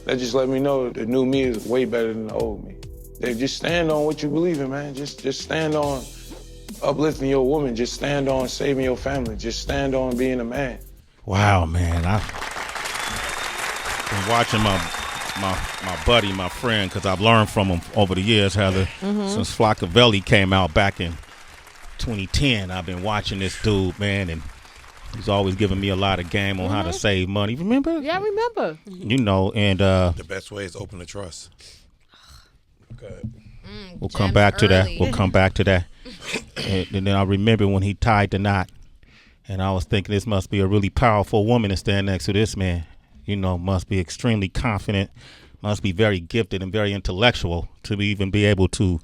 that just let me know the new me is way better than the old me. They just stand on what you believe in, man. Just stand on uplifting your woman. Just stand on saving your family. Just stand on being a man. Wow, man. I've been watching my buddy, my friend, because I've learned from him over the years, Heather. Since Flocka came out back in 2010, I've been watching this dude, man, and he's always giving me a lot of game on how to save money. Remember? Yeah, I remember. You know, and the best way is open the trust. Okay. We'll come back to that. We'll come back to that. And then I remember when he tied the knot, and I was thinking this must be a really powerful woman to stand next to this man. You know, must be extremely confident, must be very gifted and very intellectual to even be able to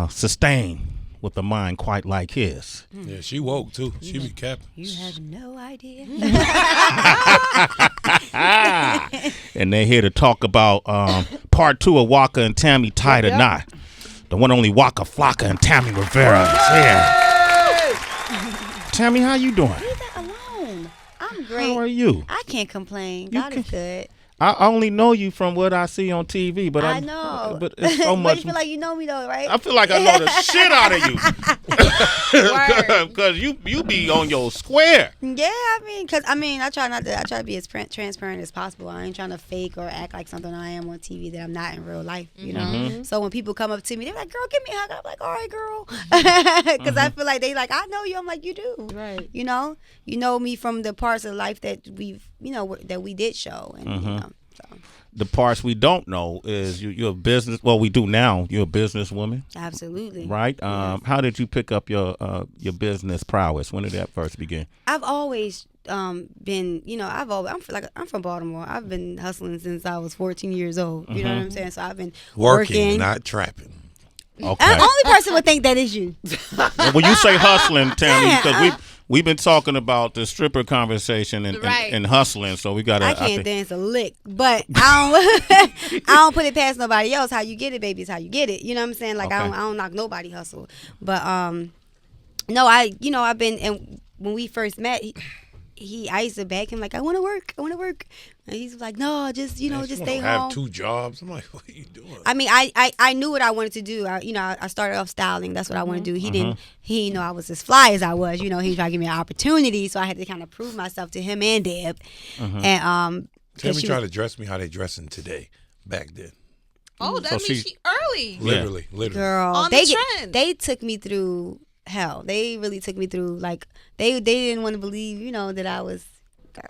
sustain with a mind quite like his. Yeah, she woke too. She be capping. You have no idea. And they're here to talk about part 2 of Waka and Tammy Tied a Knot. The one only Waka Flocka and Tammy Rivera is here. Tammy, how you doing? Leave that alone. I'm great. How are you? I can't complain. God is good. I only know you from what I see on TV, but I know. But it's so But much. you feel like you know me though, right? I feel like I know the shit out of you. Because you be on your square. Yeah, I try to be as transparent as possible. I ain't trying to fake or act like something I am on TV that I'm not in real life, you know? So when people come up to me, they're like, girl, give me a hug. I'm like, all right, girl. Because I feel like they like, I know you. I'm like, you do. Right. You know me from the parts of life that that we did show. And, you know, so. The parts we don't know is you're a business. Well, we do now. You're a businesswoman. Absolutely. Right. Yes. How did you pick up your business prowess? When did that first begin? I've always been, I'm from Baltimore. I've been hustling since I was 14 years old. You know what I'm saying? So I've been working. Not trapping. Okay. The only person would think that is you. When you say hustling, Tammy, because we've been talking about the stripper conversation and hustling, so we got to. I can't dance a lick, but I don't put it past nobody else. How you get it, baby, is how you get it. You know what I'm saying? Like I don't knock nobody hustle, but no, I've been, and when we first met, I used to beg him like, I want to work, and he's like, no, just just stay home. Have 2 jobs. I'm like, what are you doing? I mean, I knew what I wanted to do. I started off styling. That's what I wanted to do. He didn't know I was as fly as I was. He was trying to give me an opportunity, so I had to kind of prove myself to him and Deb. And Tammy tried to dress me how they dressing today. Back then. Oh, that means she early. Literally. Girl, on the trend. They took me through hell. They really took me through, like, they didn't want to believe, that I was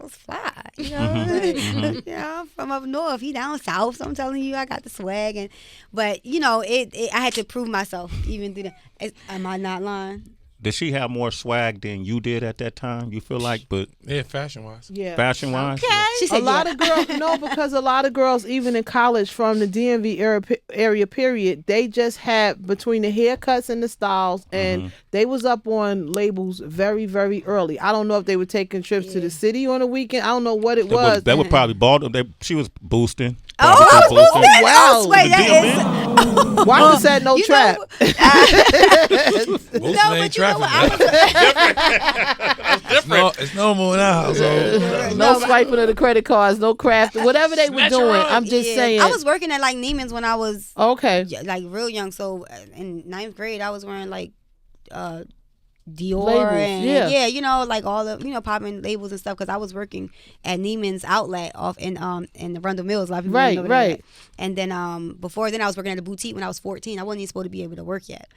fly, I'm from up north. He down south, so I'm telling you, I got the swag, but I had to prove myself even through that. Am I not lying? Did she have more swag than you did at that time? You feel like, but yeah, fashion wise. Yeah, fashion wise. Okay. She said, a lot of girls because a lot of girls, even in college from the DMV area period, they just had between the haircuts and the styles, and they was up on labels very, very early. I don't know if they were taking trips to the city on the weekend. I don't know what it was. They were probably bought. She was boosting. Wow! Wait, that is. Waka said no trap. Boosting ain't trapping. It's normal in our household. No swiping of the credit cards, no craft, whatever they were doing. I'm just saying. I was working at like Neiman's when I was like real young. So in 9th grade, I was wearing like Dior labels, and like all the popping labels and stuff, because I was working at Neiman's outlet off in the Rundle Mills. A lot of people know that. And then before then I was working at a boutique when I was 14. I wasn't even supposed to be able to work yet,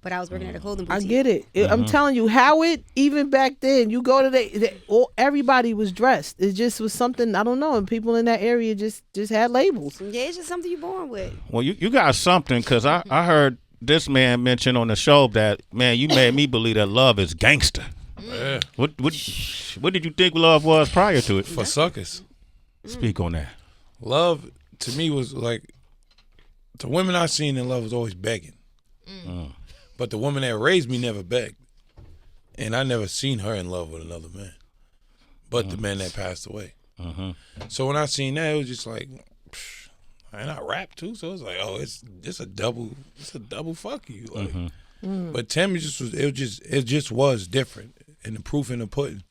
but I was working at a clothing boutique. I get it. I'm telling you, Howard, even back then, you go to everybody was dressed. It just was something, I don't know, and people in that area just had labels. Yeah, it's just something you're born with. Well, you got something, because I heard this man mentioned on the show that, man, you made me believe that love is gangster. Yeah. What did you think love was prior to it? For suckers. Speak on that. Love to me was like, the women I seen in love was always begging. But the woman that raised me never begged. And I never seen her in love with another man. But the man that passed away. So when I seen that, it was just like, and I rap too, so it's like, oh, it's a double fuck you. Like, but Tammy it just was different, and the proof in the pudding.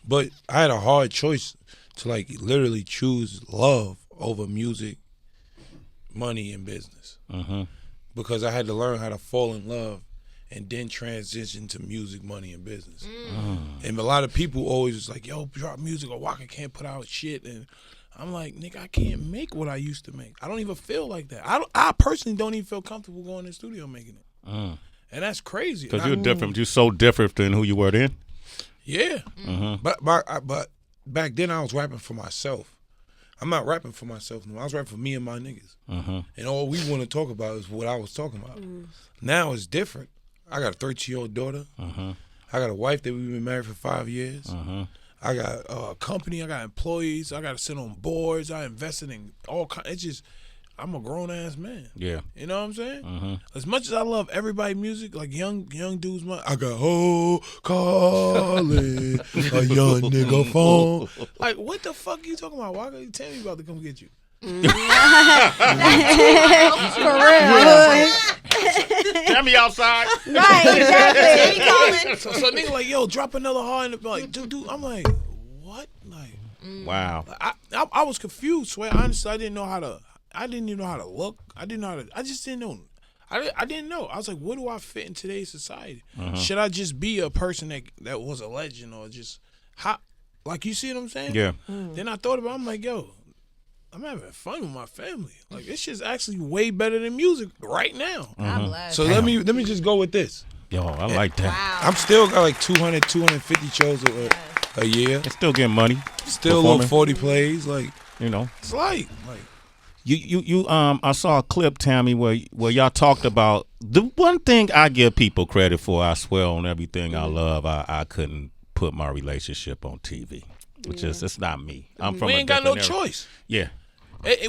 But I had a hard choice to like literally choose love over music, money, and business. Mm-hmm. Because I had to learn how to fall in love and then transition to music, money, and business. And a lot of people always was like, yo, drop music or Waka can't put out shit. And I'm like, nigga, I can't make what I used to make. I don't even feel like that. I personally don't even feel comfortable going in the studio making it. And that's crazy. Because you're different. You're so different than who you were then. Yeah. Mm-hmm. But back then I was rapping for myself. I'm not rapping for myself no. I was rapping for me and my niggas. And all we want to talk about is what I was talking about. Now it's different. I got a 13-year-old daughter. I got a wife that we've been married for 5 years. I got a company. I got employees. I got to sit on boards. I invested in all kinds. It's just, I'm a grown-ass man. Yeah. You know what I'm saying? As much as I love everybody's music, like young dudes, I got, oh, call it a young nigga phone. Like, what the fuck you talking about? Why you tell me about to come get you? For real. Tammy outside. Right, exactly. So nigga like, yo, drop another hard. And like, dude, I'm like, what? Like, wow. I was confused. Swear, honestly, I didn't even know how to look. I just didn't know. I didn't know. I was like, what do I fit in today's society? Should I just be a person that was a legend or just how? Like, you see what I'm saying? Yeah. Then I thought about it, I'm like, yo, I'm having fun with my family. Like, this shit's actually way better than music right now. I'm blessed. So let me just go with this. Yo, I like that. Wow. I'm still got like 200, 250 shows a year. It's still getting money. Still on 40 plays. Like, you know. it's like You I saw a clip, Tammy, where y'all talked about the one thing I give people credit for. I swear on everything I love. I couldn't put my relationship on TV, which is it's not me. I'm from. We ain't got no choice. Yeah,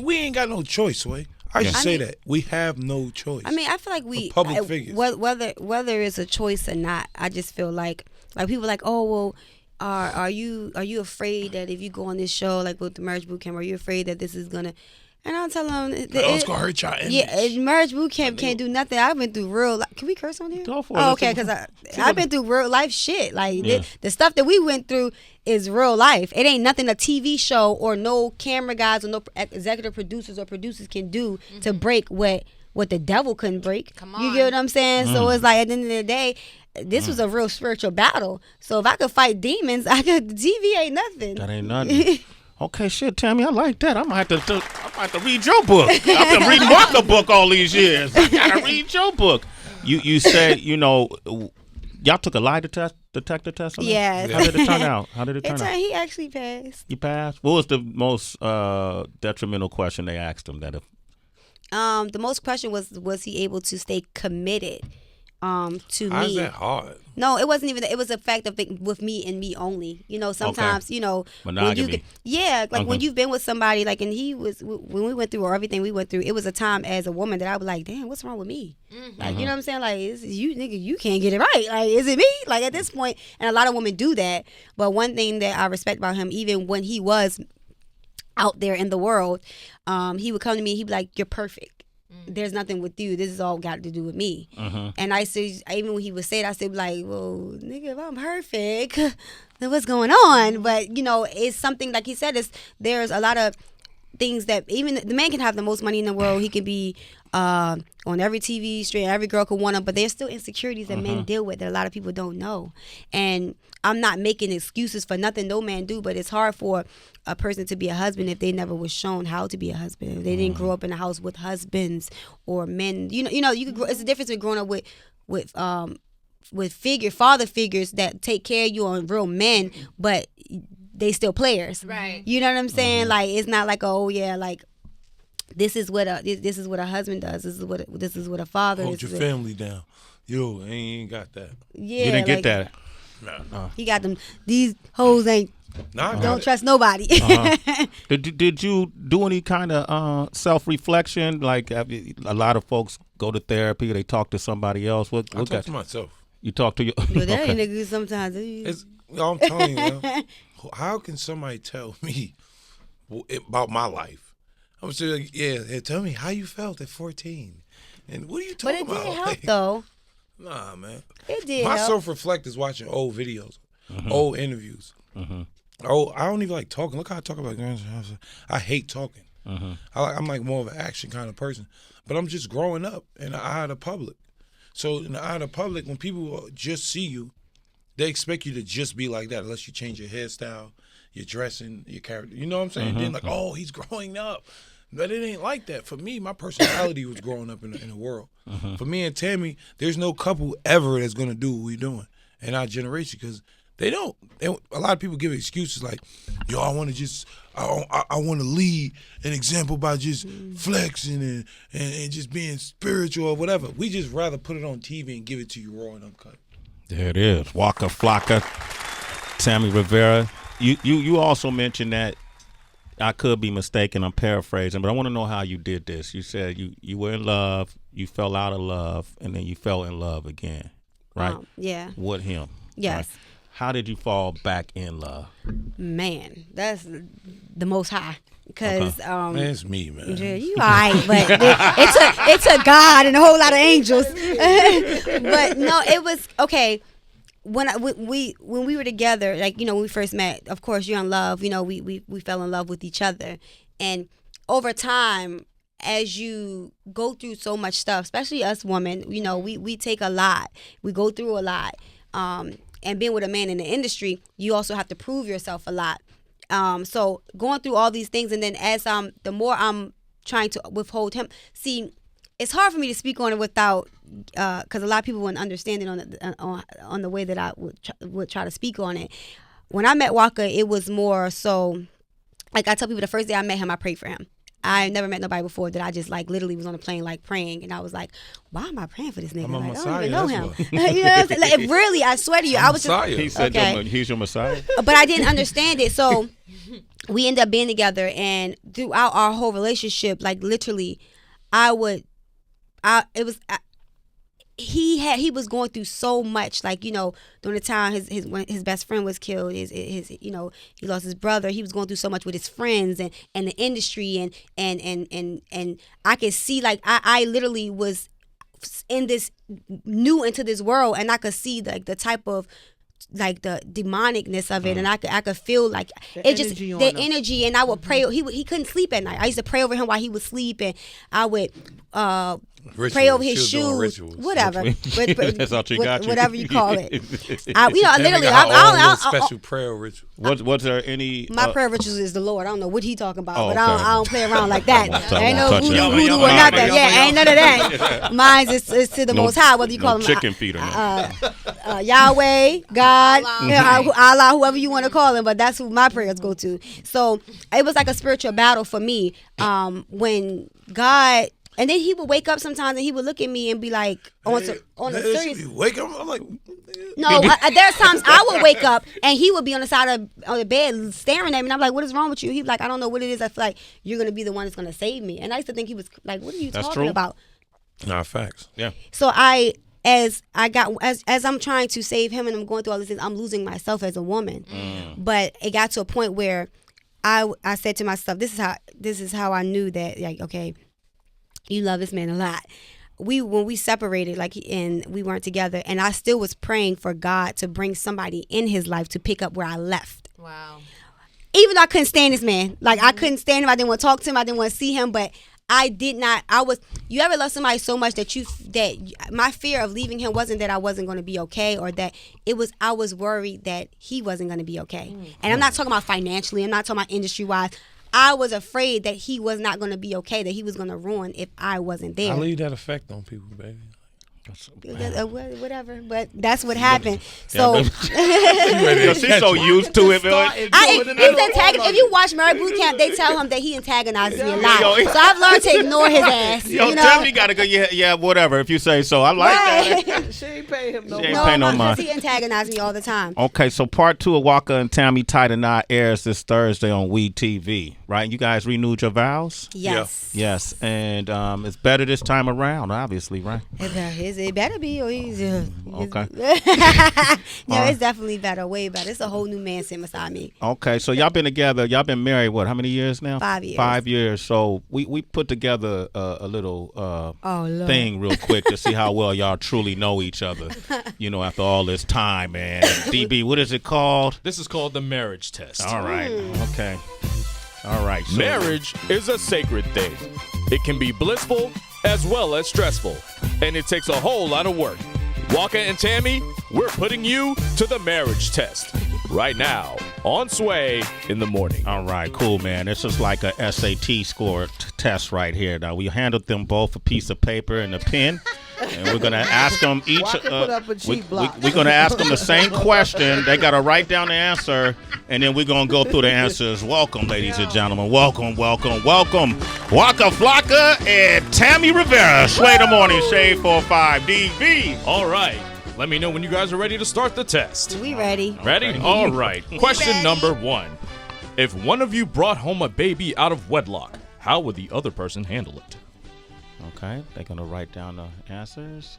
we ain't got no choice, Sway. I should say that we have no choice. I mean, I feel like we public figures. Whether it's a choice or not, I just feel like people like, oh well, are you afraid that if you go on this show like with the Marriage Boot Camp, are you afraid that this is gonna? And I'll tell them it's gonna hurt y'all image. Yeah, Marriage Boot Camp can't do nothing. I've been through real life. Can we curse on here? Go for it. Oh, okay, because I've been through real life shit. Like the stuff that we went through is real life. It ain't nothing a TV show or no camera guys or no executive producers or producers can do to break what the devil couldn't break. Come on. You get what I'm saying? So it's like at the end of the day, this was a real spiritual battle. So if I could fight demons, TV ain't nothing. that ain't nothing. Okay, shit, Tammy, I like that. I might have to read your book. I've been reading Waka book all these years. I gotta read your book. You said, y'all took a lie detector test on that? Yes. How did it turn out? He actually passed. You passed? What was the most detrimental question they asked him? The most question was he able to stay committed to How's me? that hard? No, it wasn't even that. It was a fact of with me and me only. Sometimes, monogamy. When you've been with somebody, like, and he was, when we went through everything we went through, it was a time as a woman that I was like, damn, what's wrong with me? Like, you know what I'm saying? Like, you nigga, you can't get it right. Like, is it me? Like, at this point, and a lot of women do that. But one thing that I respect about him, even when he was out there in the world, he would come to me, he'd be like, you're perfect. There's nothing with you. This is all got to do with me. And I said, even when he would say it, I said, like, well, nigga, if I'm perfect, then what's going on? But, it's something, like he said, there's a lot of things that even the man can have the most money in the world. He can be on every TV straight. Every girl could want him. But there's still insecurities that men deal with that a lot of people don't know. And I'm not making excuses for nothing no man do, but it's hard for a person to be a husband if they never was shown how to be a husband. If they didn't grow up in a house with husbands or men. You could grow, it's a difference with growing up with father figures that take care of you on real men, but they still players. Right. You know what I'm saying? Like, it's not like, oh yeah, like this is what a husband does. This is what a father Hold is. your family down. Yo, ain't got that. Yeah, you didn't get that. Nah. He got them. These hoes ain't. Don't trust nobody. Did you do any kind of self-reflection? Like, a lot of folks go to therapy, they talk to somebody else. I talk to myself. You talk to your. But that ain't niggas sometimes. I'm telling you, how can somebody tell me about my life? I'm saying, like, yeah, tell me how you felt at 14. And what are you talking about? But it did help, though. Nah, man. It did My help. self-reflect is watching old videos, old interviews. Oh, I don't even like talking. Look how I talk about girls. I hate talking. I'm like more of an action kind of person. But I'm just growing up in the eye of the public. So in the eye of the public, when people just see you, they expect you to just be like that unless you change your hairstyle, your dressing, your character. You know what I'm saying? Then like, oh, he's growing up. But it ain't like that. For me, my personality was growing up in the world. For me and Tammy, there's no couple ever that's going to do what we're doing in our generation because they don't. A lot of people give excuses like, yo, I want to just, I want to lead an example by just flexing and just being spiritual or whatever. We just rather put it on TV and give it to you raw and uncut. There it is. Waka Flocka Tammy Rivera. You also mentioned that, I could be mistaken, I'm paraphrasing, but I want to know how you did this. You said you were in love, you fell out of love, and then you fell in love again, right? Yeah. With him. Yes. Right? How did you fall back in love? Man, that's the most high. Because man, it's me, man. Yeah, you all right, but it's a God and a whole lot of angels. But no, it was okay. When we were together, like, you know, when we first met, of course you're in love. You know, we fell in love with each other, and over time, as you go through so much stuff, especially us women, you know, we take a lot, we go through a lot, and being with a man in the industry, you also have to prove yourself a lot. So going through all these things, and then as the more I'm trying to withhold him, see, it's hard for me to speak on it without, because a lot of people wouldn't understand it on the way that I would try to speak on it. When I met Waka, it was more so, like I tell people, the first day I met him, I prayed for him. I never met nobody before that I just like literally was on the plane like praying, and I was like, why am I praying for this nigga? I'm a like, Messiah, I don't even know him. what. You know what I'm saying? Like, really, I swear to you, I was just, Messiah. He said okay. he's your Messiah? But I didn't understand it. So we ended up being together, and throughout our whole relationship, like literally, he was going through so much, like, you know, during the time his best friend was killed, his you know, he lost his brother. He was going through so much with his friends and the industry, and I could see, like, I literally was new into this world, and I could see like the type of, like, the demonicness of it, and I could feel like the energy, and I would pray. He couldn't sleep at night. I used to pray over him while he would sleep, and I would pray over his shoes, whatever. That's all you got. Whatever you call it. You know, literally, I special prayer ritual. Was there any? My prayer rituals is the Lord. I don't know what he talking about, but okay. I don't play around like that. Ain't no touch it. voodoo or nothing. Yeah, ain't none of that. Mine is to the Most High. Whether you call him chicken feet or Yahweh, God, Allah, whoever you want to call him, but that's who my prayers go to. So it was like a spiritual battle for me when God. And then he would wake up sometimes, and he would look at me and be like, on a serious. Wake up, I'm like, no. There's times I would wake up and he would be on the side of the bed staring at me, and I'm like, "What is wrong with you?" He's like, "I don't know what it is. I feel like you're gonna be the one that's gonna save me." And I used to think he was like, "What are you talking about?" Nah, facts. Yeah. So as I'm trying to save him and I'm going through all these things, I'm losing myself as a woman. But it got to a point where I said to myself, "This is how I knew that, like, okay, you love this man a lot." When we separated, like, and we weren't together, and I still was praying for God to bring somebody in his life to pick up where I left. Wow. Even though I couldn't stand this man, like, I couldn't stand him. I didn't want to talk to him. I didn't want to see him. But I did not. You ever love somebody so much that my fear of leaving him wasn't that I wasn't going to be okay, or that I was worried that he wasn't going to be okay. And I'm not talking about financially. I'm not talking about industry wise. I was afraid that he was not going to be okay, that he was going to ruin if I wasn't there. I leave that effect on people, baby. Whatever, but that's what happened. So she's so used to it. If you watch Married Boot Camp, they tell him that he antagonizes me a lot. So I've learned to ignore his ass. Yo, Tammy gotta go. Yeah, whatever. If you say so, I like that. She ain't pay him no mind. He antagonizes me all the time. Okay, so part 2 of Waka and Tammy Tie the Knot airs this Thursday on We TV, right? You guys renewed your vows? Yes. Yeah. Yes, and it's better this time around, obviously, right? It better be, or he's okay. It's definitely better, way better. It's a whole new man sitting beside me. Okay, so y'all been together. Y'all been married what? How many years now? 5 years. 5 years. So we put together a little thing real quick to see how well y'all truly know each other. You know, after all this time, man. DB, what is it called? This is called the marriage test. All right. Okay. All right. So Marriage is a sacred thing. It can be blissful as well as stressful, and it takes a whole lot of work. Waka and Tammy, we're putting you to the marriage test right now on Sway in the morning. All right, cool, man. This is like a SAT score test right here. Now, we handed them both a piece of paper and a pen, and we're going to ask them each. Put up a cheat block. We're going to ask them the same question. They got to write down the answer, and then we're going to go through the answers. Welcome, ladies and gentlemen. Welcome. Waka Flocka and Tammy Rivera. Sway the Morning, Shade 45 DB. All right. Let me know when you guys are ready to start the test. We ready. Ready? All right. Question number 1. If one of you brought home a baby out of wedlock, how would the other person handle it? Okay, they're going to write down the answers.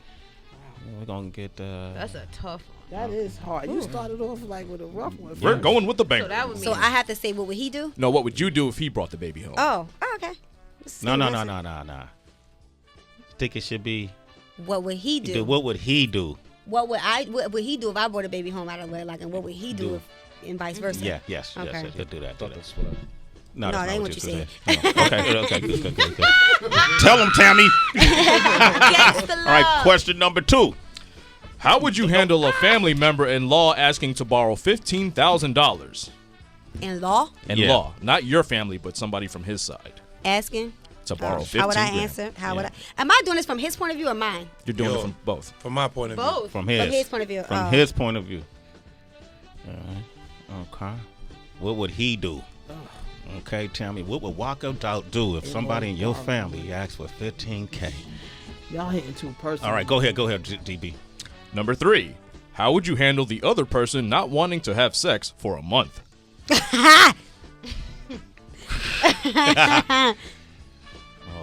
We're going to get That's a tough one. That is hard. You started off like with a rough one. We're going with the banger. So that would mean. So I have to say, what would he do? No, what would you do if he brought the baby home? Oh, okay. No. I think it should be. What would he do? What would he do? What would he do if I brought a baby home out of wedlock, and what would he do if, and vice versa? Yeah, yes, he'll do that. No, that ain't what you said. Okay, good. Tell him, Tammy. All right, question number 2. How would you handle a family member in law asking to borrow $15,000? In law? In law, not your family, but somebody from his side. Asking? To borrow $15,000. How would I answer? Would I? Am I doing this from his point of view or mine? You're doing it from both. From my point of view. Both. From his point of view. From his point of view. Okay. What would he do? Okay, Tammy, what would Waka do if somebody in your family asks for $15K? Y'all hitting too personal. All right, go ahead, DB. Number 3. How would you handle the other person not wanting to have sex for a month?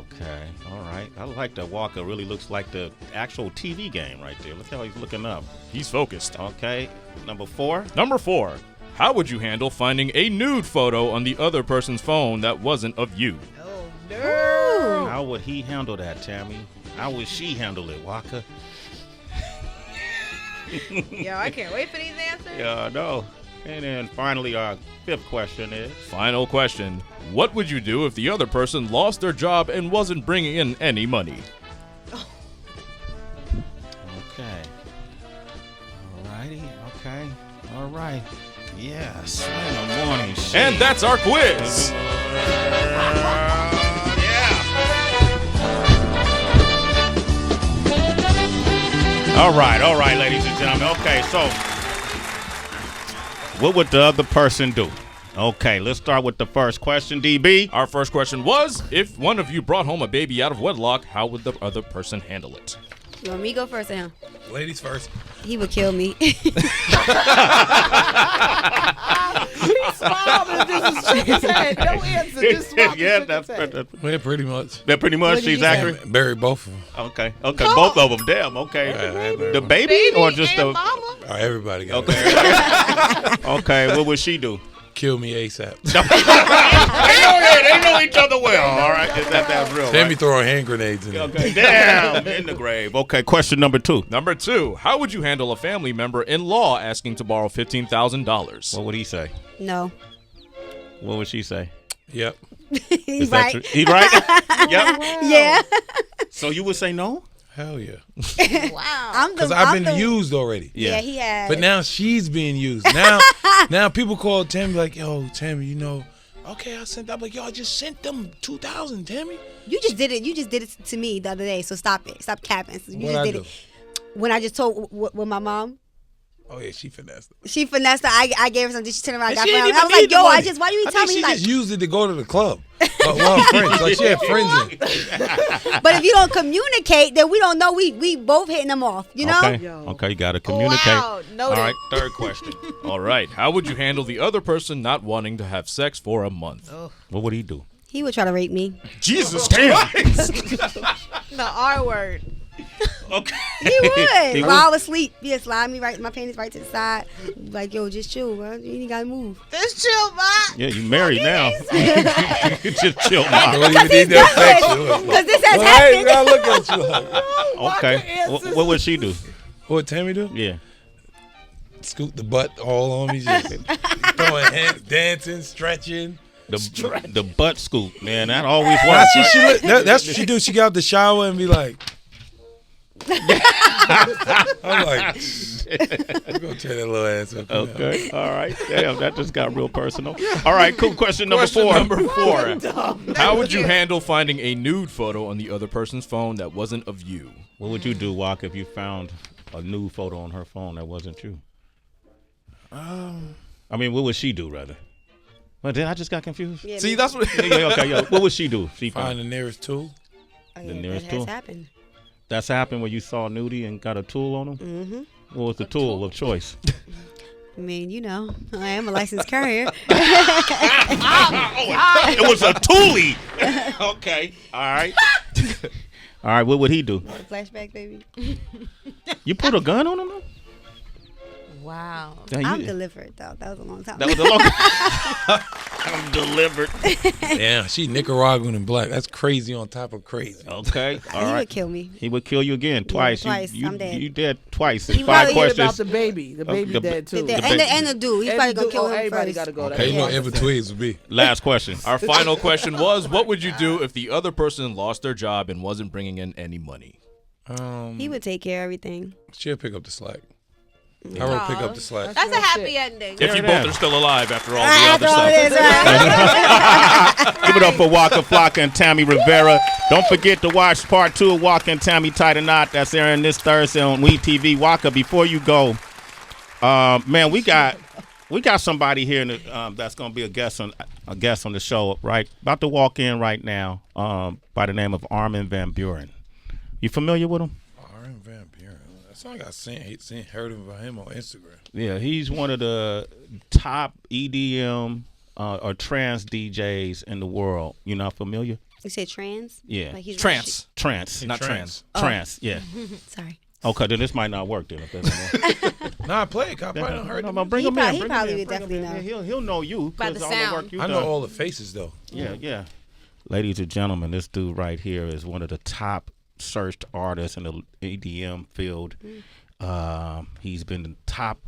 Okay, all right. I like that Waka really looks like the actual TV game right there. Look how he's looking up. He's focused. Okay, number 4. Number 4. How would you handle finding a nude photo on the other person's phone that wasn't of you? Oh, no. How would he handle that, Tammy? How would she handle it, Waka? Yo, I can't wait for these answers. Yeah, I know. And then finally, our 5th question is... Final question. What would you do if the other person lost their job and wasn't bringing in any money? Okay. All righty. Okay. All right. Yes. In the morning. Shade. And that's our quiz. All right, ladies and gentlemen. Okay, so what would the other person do? Okay, let's start with the first question, DB. Our first question was, if one of you brought home a baby out of wedlock, how would the other person handle it? You want me to go first or him? Ladies first. He would kill me. He smiled and just shook his head. No answer. Just smiled. Yeah, and shook his head. Yeah, pretty much. That pretty much. She's accurate. Bury both of them. Okay, both of them. Damn. Okay, the baby or just the mama? Everybody got it. Okay. Okay, what would she do? Kill me ASAP. They know each other well. All right, that's real. Tammy Right? throwing hand grenades in it. Okay, damn, in the grave. Okay, question number 2. Number 2. How would you handle a family member in law asking to borrow $15,000? What would he say? No. What would she say? Yep. He's right. He right? Yep. Yeah. So you would say no? Hell yeah. Wow. Because I've been used already. Yeah, he has. But now she's being used. Now people call Tammy like, yo, Tammy, okay, I sent that. I'm like, yo, I just sent them $2,000, Tammy. You just did it. You just did it to me the other day. So stop it. Stop capping. So you What'd just I did do? it. When I just told with my mom. Oh yeah, she finessed it. She finessed her. I gave her something. She turned around. And Got she for her. didn't I even was like, need the yo, money. why you tell me she like? just used it to go to the club. Well, friends. Like she had friends in it. But if you don't communicate, then we don't know we both hitting them off. You know? Okay, you got to communicate. Wow, All right, third question. All right. How would you handle the other person not wanting to have sex for a month? What would he do? He would try to rape me. Jesus Christ. The R word. Okay. He would. He While would? I was asleep, he'd slide me my panties right to the side. Like, yo, just chill, bro. You ain't gotta move. Just chill, bye. Yeah, you married now. Just chill, I Mom. don't even need that affection. Because this has Well, hey, happened. gotta look at you. Like, Okay. What would she do? what Tammy do? Yeah. Scoot the butt all on me, just throwing hands, dancing, stretching. The butt scoop, man. That always Nah, works. that's what she do. She get out the shower and be like. I'm like, I'm gonna tear that little ass up. Okay, all right. Damn, that just got real personal. All right, cool. Question number four. How would you handle finding a nude photo on the other person's phone that wasn't of you? What would you do, Waka, if you found a nude photo on her phone that wasn't you? I mean, what would she do, rather? Well, then I just got confused. Yeah, See, that's what. What would she do? She Find the nearest tool. the nearest that tool? has happened. That's happened when you saw nudie and got a tool on him? Mm-hmm. What was the tool of choice? I mean, you know, I am a licensed courier. It was a toolie. Okay. All right. All right. What would he do? Flashback, baby. You put a gun on him? Though? Wow. I'm delivered, though. That was a long time. That was a long I'm delivered. Yeah, she Nicaraguan and black. That's crazy on top of crazy. Okay. All He right. would kill me. He would kill you again twice. Twice. You, I'm dead. You dead twice. He In 5 probably questions. About the baby. The baby dead too. And the dude. He's probably going to kill him Everybody first. got to go. Okay, you know Ever Twigs would be. Last question. Our final question was, what would you do if the other person lost their job and wasn't bringing in any money? He would take care of everything. She'll pick up the slack. I wrote pick up the slack. That's a happy ending. If you both are still alive after all the After other all stuff. this, right? Give it up for Waka Flocka and Tammy Rivera. Don't forget to watch part 2 of Waka and Tammy Tie the Knot. That's airing this Thursday on We TV. Waka, before you go, man, we got somebody here that's gonna be a guest on the show, right? About to walk in right now, by the name of Armin van Buuren. You familiar with him? Armin van Buuren. That's all I got heard about him on Instagram. Yeah, he's one of the top EDM or trance DJs in the world. You not familiar? You said trans? Yeah. Like he's Trance. Not trans. Trance, yeah. Sorry. Okay, then this might not work then. If that's Nah, play it. I probably don't heard him. Bring him in. He probably would definitely know. He'll know you. By the 'cause all the work sound. you I know done. all the faces though. Yeah. Ladies and gentlemen, this dude right here is one of the top searched artists in the EDM field. He's been the top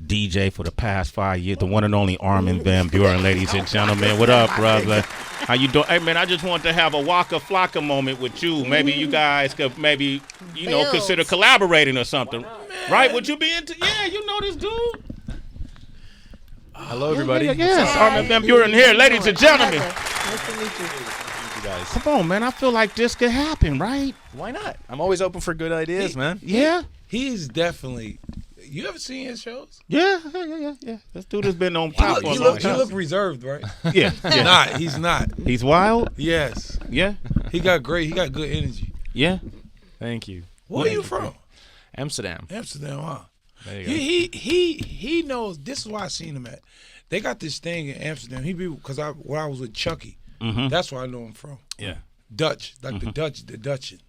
DJ for the past 5 years. The one and only Armin van Buuren, ladies and gentlemen. What up, brother? How you doing? Hey, man, I just want to have a Waka Flocka moment with you. Maybe you guys could consider collaborating or something. Right? Would you be into? Yeah, you know this dude. Hello, everybody. Yes, Armin van Buuren here, ladies and gentlemen. Nice to meet you. Guys. Come on, man. I feel like this could happen, right? Why not? I'm always open for good ideas, man. Yeah. He's definitely. You ever seen his shows? Yeah. This dude has been on top for a He long look time. reserved, right? Yeah. He's not. He's wild. Yes. Yeah. He got good energy. Yeah. Thank you. Where are you from? Amsterdam. Amsterdam, huh? There you go. He knows. This is why I seen him at. They got this thing in Amsterdam. Because when I was with Chucky, that's where I know him from. Yeah. Dutch, like the Dutchin.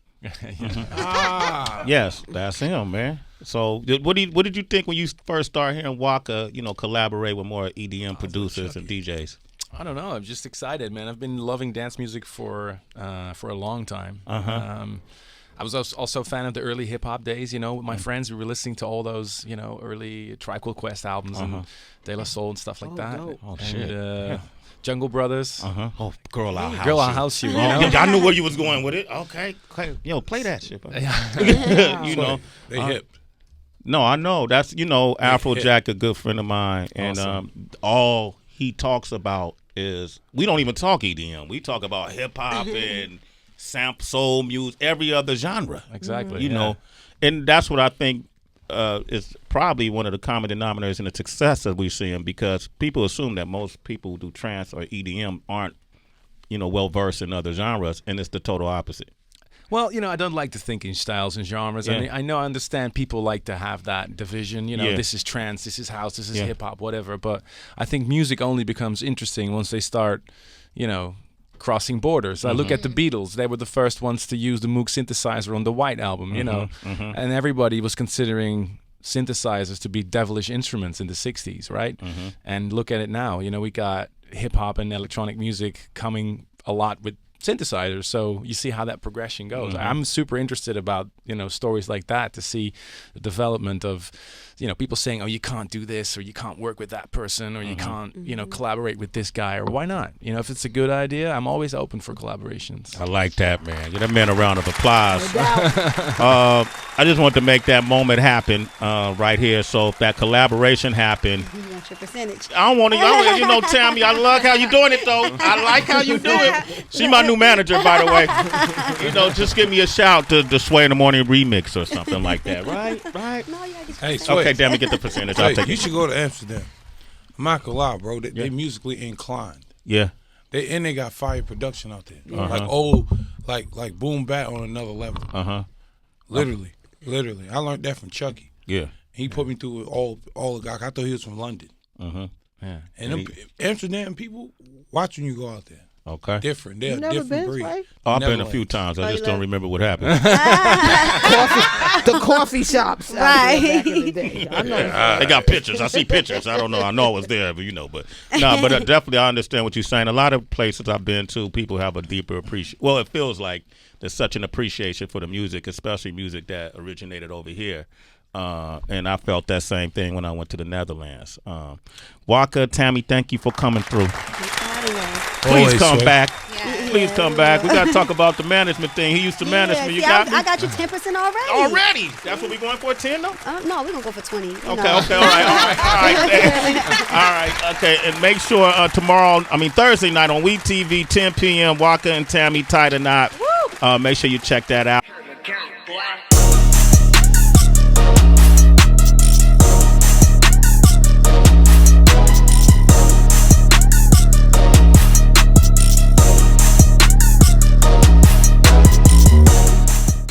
Yes, that's him, man. So, what did you think when you first started hearing Waka, collaborate with more EDM producers and DJs? I don't know. I'm just excited, man. I've been loving dance music for a long time. I was also a fan of the early hip hop days. With my friends, we were listening to all those, early Tribe Called Quest albums and De La Soul and stuff like that. Dope. Oh, and, shit. Jungle Brothers. Oh, Girl, I'll House Girl, You. I'll House You. I knew where you was going with it. Okay. Yo, play that shit. Bro. They hip. No, I know. That's, Afrojack, a good friend of mine. And Awesome. all he talks about is, we don't even talk EDM. We talk about hip hop and soul music, every other genre. Exactly. You know, and that's what I think is probably one of the common denominators in the success that we're seeing, because people assume that most people who do trance or EDM aren't, well versed in other genres, and it's the total opposite. Well, I don't like to think in styles and genres. Yeah. I mean, I understand people like to have that division. Yeah. This is trance, this is house, this is hip hop, whatever. But I think music only becomes interesting once they start, crossing borders. I look at the Beatles. They were the first ones to use the Moog synthesizer on the White Album, and everybody was considering synthesizers to be devilish instruments in the 60s, right? And look at it now. We got hip-hop and electronic music coming a lot with synthesizers, so you see how that progression goes. I'm super interested about stories like that, to see the development of people saying, oh, you can't do this, or you can't work with that person, or you can't, collaborate with this guy, or why not? If it's a good idea, I'm always open for collaborations. I like that, man. Give that man a round of applause. I just want to make that moment happen right here. So if that collaboration happened, you want your percentage. I don't want to, Tammy, I love how you doing it, though. I like how you do it. She my new manager, by the way. Just give me a shout to the Sway in the Morning remix or something like that, right? No, hey, Sway. Okay, damn, get the percentage. I'll take you it. should go to Amsterdam. I'm not gonna lie, bro. They musically inclined. Yeah. They got fire production out there. Like old, like boom bap on another level. Literally. I learned that from Chucky. Yeah. He put me through all the guys. I thought he was from London. Yeah. And Amsterdam people watch when you go out there. Okay. Different. They're never different been, breed. Sway? I've been a few times. I just don't remember what happened. The coffee shops. Right. Back in the day. I know. They got pictures. I see pictures. I don't know. I know I was there, but definitely I understand what you're saying. A lot of places I've been to, people have a deeper appreciation. Well, it feels like there's such an appreciation for the music, especially music that originated over here. And I felt that same thing when I went to the Netherlands. Waka, Tammy, thank you for coming through. Please come back. Yeah. Please come back. We got to talk about the management thing. He used to manage me. You got me? I got you 10% already. Already? That's what we going for, 10 though? No, we're going to go for 20. Okay, all right. Okay, and make sure Thursday night on WE TV, 10 p.m., Waka and Tammy, Tie the Knot. Make sure you check that out.